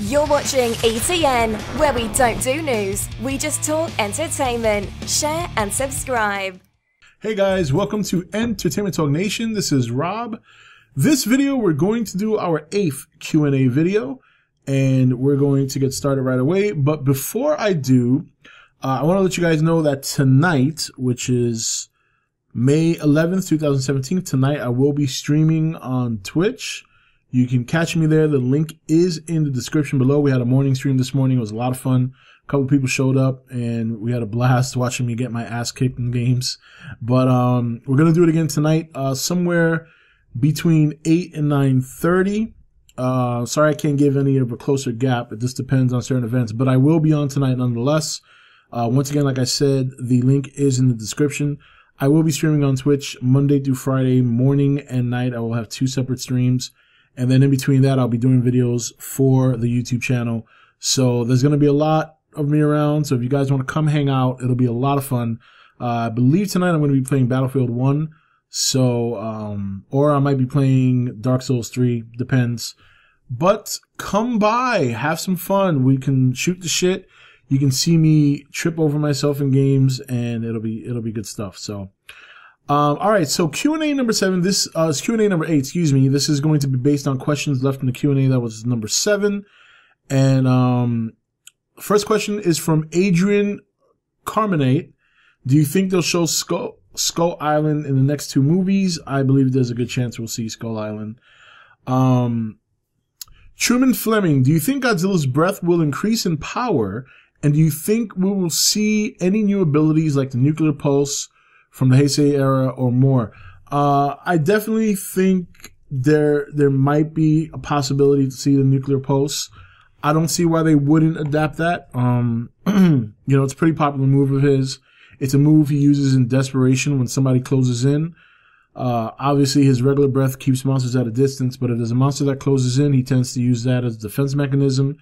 You're watching E.T.N, where we don't do news, we just talk entertainment. Share and subscribe. Hey guys, welcome to Entertainment Talk Nation. This is Rob. This video, we're going to do our 8th Q&A video, and we're going to get started right away. But before I do, I want to let you guys know that tonight, which is May 11th, 2017, tonight I will be streaming on Twitch. You can catch me there. The link is in the description below. We had a morning stream this morning. It was a lot of fun. A couple people showed up, and we had a blast watching me get my ass kicked in games. But we're going to do it again tonight, somewhere between 8 and 9:30. Sorry I can't give any of a closer gap. It just depends on certain events. But I will be on tonight nonetheless. Once again, like I said, the link is in the description. I will be streaming on Twitch Monday through Friday, morning and night. I will have 2 separate streams. And then in between that, I'll be doing videos for the YouTube channel. So there's going to be a lot of me around. So if you guys want to come hang out, it'll be a lot of fun. I believe tonight I'm going to be playing Battlefield 1. So, or I might be playing Dark Souls 3. Depends. But come by, have some fun. We can shoot the shit. You can see me trip over myself in games, and it'll be good stuff. So, all right. So Q&A number 7. This is Q&A number 8. Excuse me. This is going to be based on questions left in the Q&A. That was number 7. And first question is from Adrian Carmenate. Do you think they'll show Skull Island in the next 2 movies? I believe there's a good chance we'll see Skull Island. Truman Fleming. Do you think Godzilla's breath will increase in power? And do you think we will see any new abilities like the nuclear pulse from the Heisei era or more? I definitely think there might be a possibility to see the nuclear pulse. I don't see why they wouldn't adapt that. You know, it's a pretty popular move of his. It's a move he uses in desperation when somebody closes in. Obviously his regular breath keeps monsters at a distance, but if there's a monster that closes in, he tends to use that as a defense mechanism.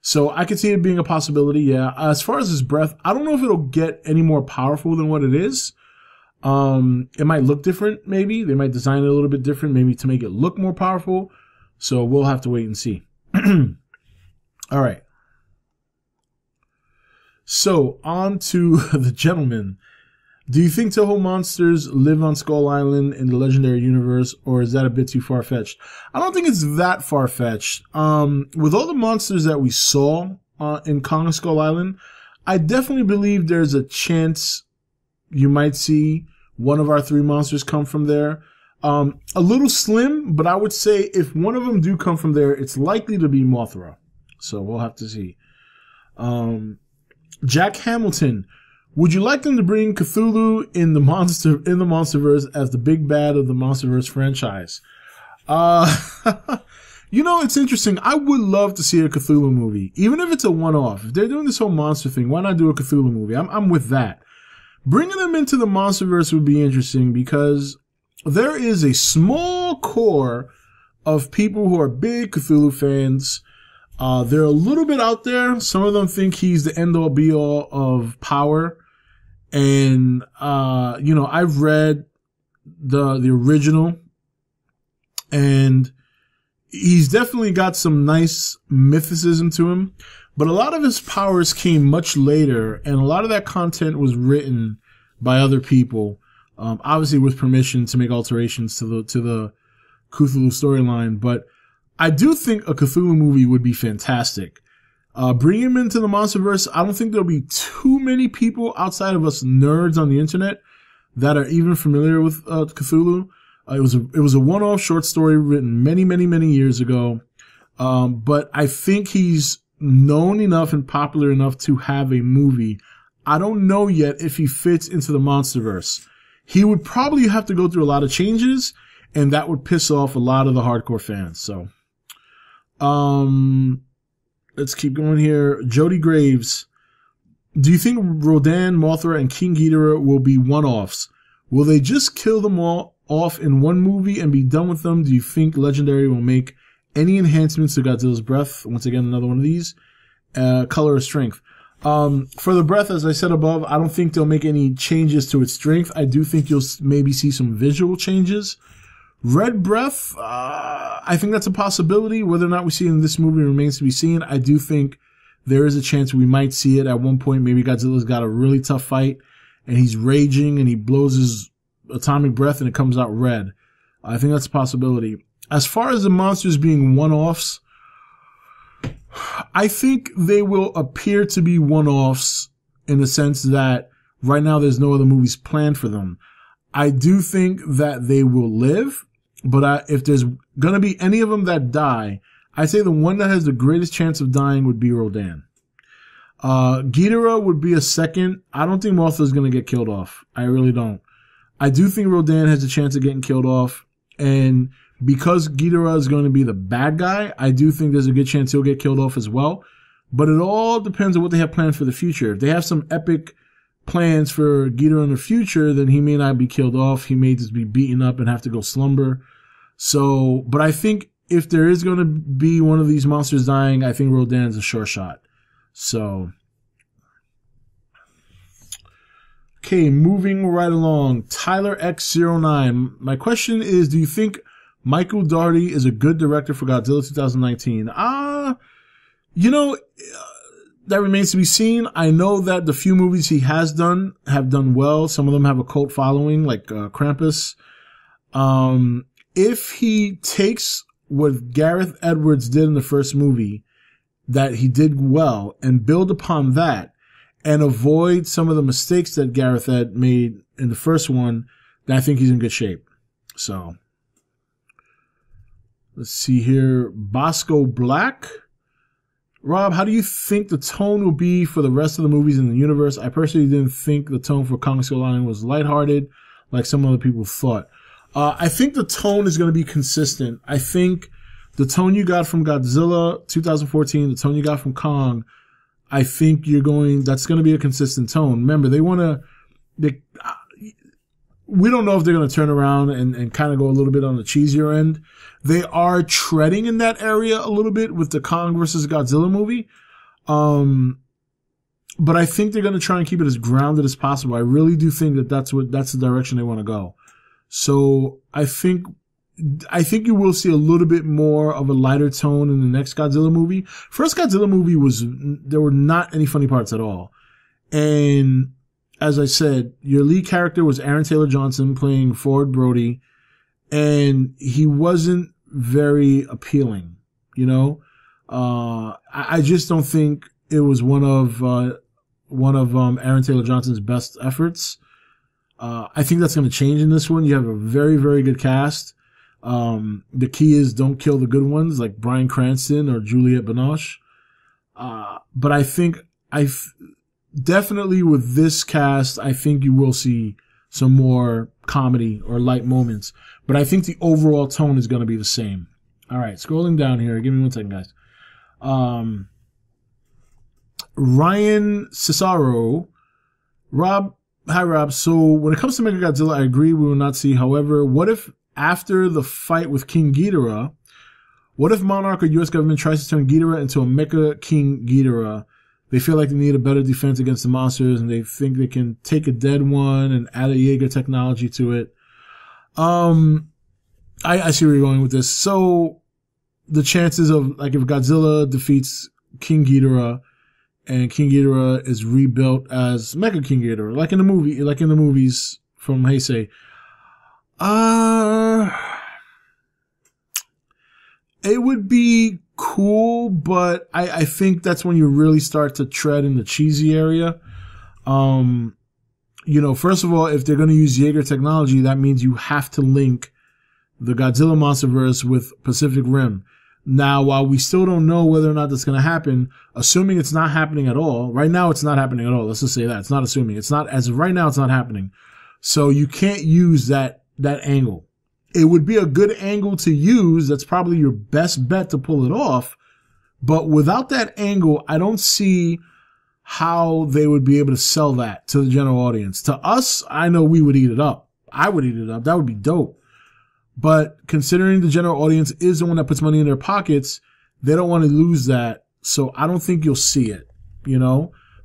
So I could see it being a possibility, yeah. As far as his breath, I don't know if it'll get any more powerful than what it is. It might look different, maybe. They might design it a little bit different, maybe to make it look more powerful. So we'll have to wait and see. All right. So on to the gentleman. Do you think Toho monsters live on Skull Island in the Legendary Universe, or is that a bit too far-fetched? I don't think it's that far-fetched. With all the monsters that we saw in Kong Skull Island, I definitely believe there's a chance you might see one of our 3 monsters come from there. A little slim, but I would say if one of them do come from there, it's likely to be Mothra. So we'll have to see. Jack Hamilton. Would you like them to bring Cthulhu in the Monsterverse as the big bad of the Monsterverse franchise? You know, it's interesting. I would love to see a Cthulhu movie, even if it's a one-off. If they're doing this whole monster thing, why not do a Cthulhu movie? I'm with that. Bringing them into the Monsterverse would be interesting because there is a small core of people who are big Cthulhu fans. They're a little bit out there. Some of them think he's the end-all be-all of power. And, you know, I've read the original, and he's definitely got some nice mythicism to him, but a lot of his powers came much later, and a lot of that content was written by other people, obviously with permission to make alterations to the Cthulhu storyline. But I do think a Cthulhu movie would be fantastic. Bring him into the Monsterverse. I don't think there'll be too many people outside of us nerds on the internet that are even familiar with Cthulhu. It was a one-off short story written many years ago. But I think he's known enough and popular enough to have a movie. I don't know yet if he fits into the Monsterverse. He would probably have to go through a lot of changes, and that would piss off a lot of the hardcore fans. So, let's keep going here. Jody Graves. Do you think Rodan, Mothra, and King Ghidorah will be one-offs? Will they just kill them all off in one movie and be done with them? Do you think Legendary will make any enhancements to Godzilla's breath? Once again, another one of these. Color or strength. For the breath, as I said above, I don't think they'll make any changes to its strength. I do think you'll maybe see some visual changes. Red Breath, I think that's a possibility. Whether or not we see it in this movie remains to be seen. I do think there is a chance we might see it at one point. Maybe Godzilla's got a really tough fight and he's raging and he blows his atomic breath and it comes out red. I think that's a possibility. As far as the monsters being one-offs, I think they will appear to be one-offs in the sense that right now there's no other movies planned for them. I do think that they will live, but if there's gonna be any of them that die, I'd say the one that has the greatest chance of dying would be Rodan. Ghidorah would be a second. I don't think Mothra is gonna get killed off. I really don't. I do think Rodan has a chance of getting killed off, and because Ghidorah is going to be the bad guy, I do think there's a good chance he'll get killed off as well. But it all depends on what they have planned for the future. If they have some epic plans for Ghidorah in the future, then he may not be killed off. He may just be beaten up and have to go slumber. So, but I think if there is going to be one of these monsters dying, I think Rodan's a sure shot. So, okay, moving right along. Tyler X09. My question is, do you think Michael Dougherty is a good director for Godzilla 2019? That remains to be seen. I know that the few movies he has done have done well. Some of them have a cult following, like Krampus. If he takes what Gareth Edwards did in the first movie, that he did well, and build upon that, and avoid some of the mistakes that Gareth Ed made in the first one, then I think he's in good shape. So, let's see here. Bosco Black. Rob, how do you think the tone will be for the rest of the movies in the universe? I personally didn't think the tone for Kong Skull Island was lighthearted like some other people thought. I think the tone is going to be consistent. I think the tone you got from Godzilla 2014, the tone you got from Kong, I think that's going to be a consistent tone. Remember, we don't know if they're going to turn around and kind of go a little bit on the cheesier end. They are treading in that area a little bit with the Kong versus Godzilla movie. But I think they're going to try and keep it as grounded as possible. I really do think that's the direction they want to go. So I think you will see a little bit more of a lighter tone in the next Godzilla movie. First Godzilla movie there were not any funny parts at all. And as I said, your lead character was Aaron Taylor Johnson playing Ford Brody, and he wasn't very appealing, I just don't think it was one of Aaron Taylor Johnson's best efforts. I think that's going to change in this one. You have a very, very good cast. The key is don't kill the good ones like Bryan Cranston or Juliette Binoche. But I think definitely with this cast, I think you will see some more comedy or light moments. But I think the overall tone is going to be the same. All right, scrolling down here. Give me 1 second, guys. Ryan Cesaro. Hi, Rob. So when it comes to Mechagodzilla, I agree we will not see. However, what if after the fight with King Ghidorah, what if Monarch or U.S. government tries to turn Ghidorah into a Mecha King Ghidorah? They feel like they need a better defense against the monsters, and they think they can take a dead one and add a Jaeger technology to it. I see where you're going with this. So the chances of, like, if Godzilla defeats King Ghidorah and King Ghidorah is rebuilt as Mecha King Ghidorah, like in the movies from Heisei, it would be cool, but I think that's when you really start to tread in the cheesy area. First of all, if they're going to use Jaeger technology, that means you have to link the Godzilla Monsterverse with Pacific Rim. Now, while we still don't know whether or not that's going to happen, assuming it's not happening at all, right now it's not happening at all. Let's just say that. It's not assuming. It's not, as of right now, it's not happening. So you can't use that angle. It would be a good angle to use. That's probably your best bet to pull it off. But without that angle, I don't see how they would be able to sell that to the general audience. To us, I know we would eat it up. I would eat it up. That would be dope. But considering the general audience is the one that puts money in their pockets, they don't want to lose that. So I don't think you'll see it,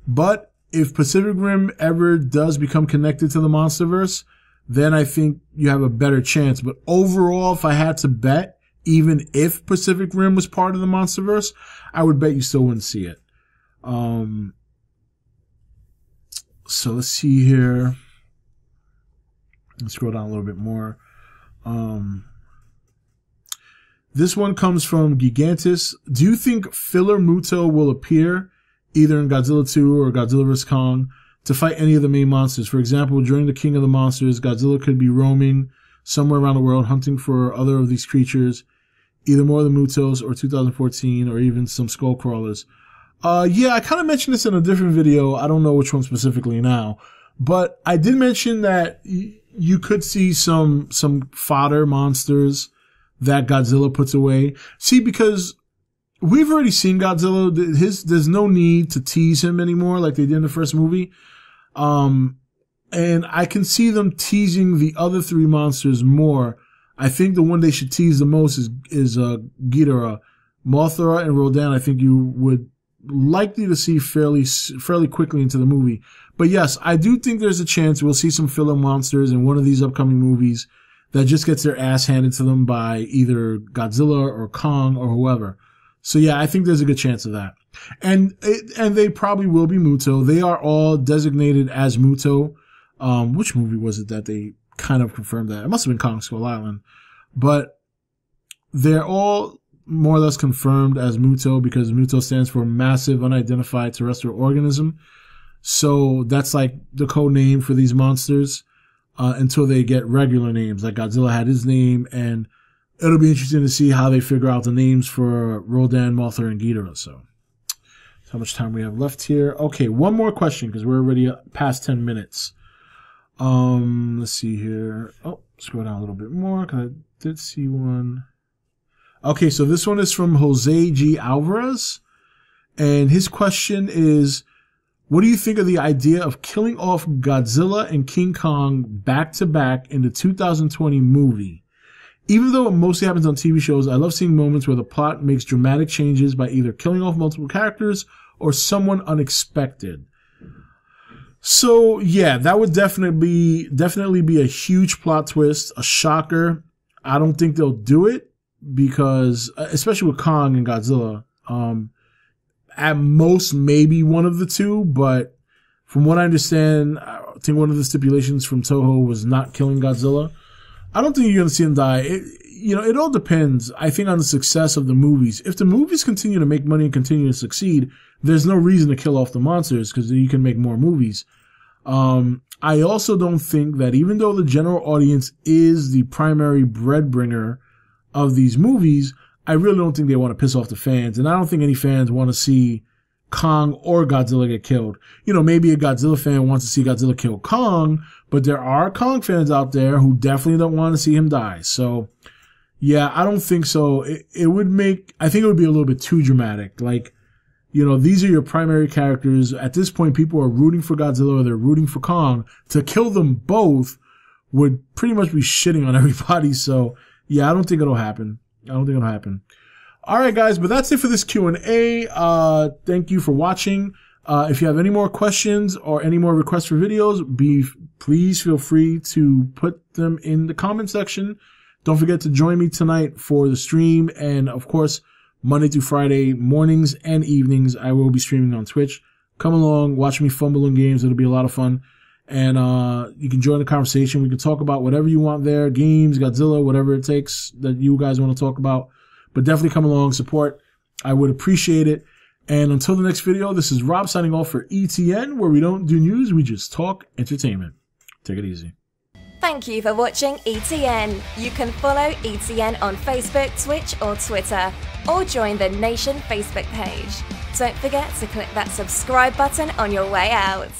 But if Pacific Rim ever does become connected to the Monsterverse, then I think you have a better chance. But overall, if I had to bet, even if Pacific Rim was part of the MonsterVerse, I would bet you still wouldn't see it. So let's see here. Let's scroll down a little bit more. This one comes from Gigantus. Do you think Filler Muto will appear either in Godzilla 2 or Godzilla vs. Kong to fight any of the main monsters? For example, during the King of the Monsters, Godzilla could be roaming somewhere around the world hunting for other of these creatures, either more of the Mutos or 2014 or even some skull crawlers. Yeah, I kind of mentioned this in a different video. I don't know which one specifically now, but I did mention that you could see some fodder monsters that Godzilla puts away. See, because we've already seen Godzilla. There's no need to tease him anymore like they did in the first movie. And I can see them teasing the other three monsters more. I think the one they should tease the most is Ghidorah. Mothra and Rodan, I think you would likely to see fairly quickly into the movie. But yes, I do think there's a chance we'll see some filler monsters in one of these upcoming movies that just gets their ass handed to them by either Godzilla or Kong or whoever. So yeah, I think there's a good chance of that. And they probably will be Muto. They are all designated as Muto. Which movie was it that they kind of confirmed that? It must have been Kong Skull Island. But they're all more or less confirmed as Muto because Muto stands for Massive Unidentified Terrestrial Organism. So that's like the code name for these monsters until they get regular names. Like Godzilla had his name, and it'll be interesting to see how they figure out the names for Rodan, Mothra, and Ghidorah. So how much time we have left here? Okay, one more question because we're already past 10 minutes. Let's see here. Oh, scroll down a little bit more because I did see one. Okay, so this one is from Jose G. Alvarez, and his question is, what do you think of the idea of killing off Godzilla and King Kong back to back in the 2020 movie? Even though it mostly happens on TV shows, I love seeing moments where the plot makes dramatic changes by either killing off multiple characters or someone unexpected. So yeah, that would definitely be a huge plot twist, a shocker. I don't think they'll do it because, especially with Kong and Godzilla, at most maybe one of the two, but from what I understand, I think one of the stipulations from Toho was not killing Godzilla. I don't think you're going to see him die. It all depends, I think, on the success of the movies. If the movies continue to make money and continue to succeed, there's no reason to kill off the monsters because you can make more movies. I also don't think that even though the general audience is the primary breadwinner of these movies, I really don't think they want to piss off the fans. And I don't think any fans want to see Kong or Godzilla get killed. Maybe a Godzilla fan wants to see Godzilla kill Kong, but there are Kong fans out there who definitely don't want to see him die. So yeah, I don't think so. I think it would be a little bit too dramatic. Like, these are your primary characters. At this point, people are rooting for Godzilla or they're rooting for Kong. To kill them both would pretty much be shitting on everybody. So yeah, I don't think it'll happen. All right, guys, but that's it for this Q&A. Thank you for watching. If you have any more questions or any more requests for videos, please feel free to put them in the comment section. Don't forget to join me tonight for the stream. And of course, Monday through Friday, mornings and evenings, I will be streaming on Twitch. Come along, watch me fumble in games. It'll be a lot of fun. And you can join the conversation. We can talk about whatever you want there, games, Godzilla, whatever it takes that you guys want to talk about. But definitely come along, support. I would appreciate it. And until the next video, this is Rob signing off for E.T.N, where we don't do news, we just talk entertainment. Take it easy. Thank you for watching E.T.N. You can follow E.T.N on Facebook, Twitch or Twitter, or join the Nation Facebook page. Don't forget to click that subscribe button on your way out.